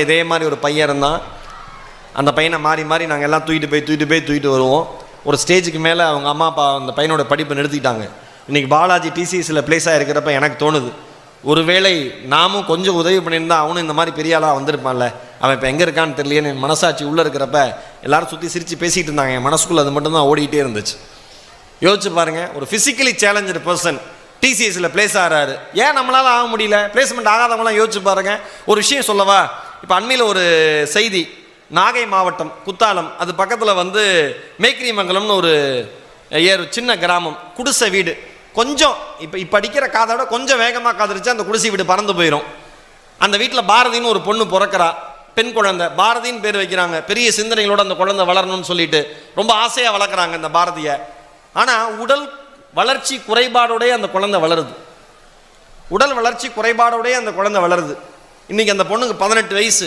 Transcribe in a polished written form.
இதே மாதிரி ஒரு பையன் இருந்தான். அந்த பையனை மாறி மாறி நாங்கள் எல்லாம் தூக்கிட்டு வருவோம். ஒரு ஸ்டேஜுக்கு மேலே அவங்க அம்மா அப்பா அந்த பையனோட படிப்பை நிறுத்திட்டாங்க. இன்றைக்கி பாலாஜி டிசிஎஸில் பிளேஸாக இருக்கிறப்ப எனக்கு தோணுது, ஒருவேளை நாமும் கொஞ்சம் உதவி பண்ணியிருந்தா அவனும் இந்த மாதிரி பெரிய ஆளாக வந்திருப்பான்ல, அவன் இப்போ எங்கே இருக்கான்னு தெரியலையே. என் மனசாட்சி உள்ளே இருக்கிறப்ப எல்லாரும் சுற்றி சிரித்து பேசிகிட்டு இருந்தாங்க. என் மனசுக்குள்ளே அது மட்டும்தான் ஓடிக்கிட்டே இருந்துச்சு. யோசிச்சு பாருங்கள், ஒரு ஃபிசிக்கலி சேலஞ்சு பர்சன் டிசிஎஸில் பிளேஸ் ஆகிறாரு. ஏன் நம்மளால் ஆக முடியல? பிளேஸ்மெண்ட் ஆகாதவங்களாம் யோசிச்சு பாருங்கள். ஒரு விஷயம் சொல்லவா? இப்போ அண்மையில் ஒரு செய்தி, நாகை மாவட்டம் குத்தாலம், அது பக்கத்தில் மேக்கிரிமங்கலம்னு ஒரு சின்ன கிராமம், குடிசை வீடு. கொஞ்சம் இப்போ அடிக்கிற காதோட கொஞ்சம் வேகமாக காதடிச்சு அந்த குடிசை வீடு பறந்து போயிடும். அந்த வீட்டில் பாரதின்னு ஒரு பொண்ணு பிறக்கிறா, பெண் குழந்தை. பாரதின்னு பேர் வைக்கிறாங்க. பெரிய சிந்தனைகளோட அந்த குழந்தை வளரணும்னு சொல்லிட்டு ரொம்ப ஆசையாக வளர்க்குறாங்க இந்த பாரதியை. ஆனால் உடல் வளர்ச்சி குறைபாடோடைய அந்த குழந்தை வளருது. உடல் வளர்ச்சி குறைபாடோடைய அந்த குழந்தை வளருது. இன்றைக்கி அந்த பொண்ணுக்கு 18 வயசு.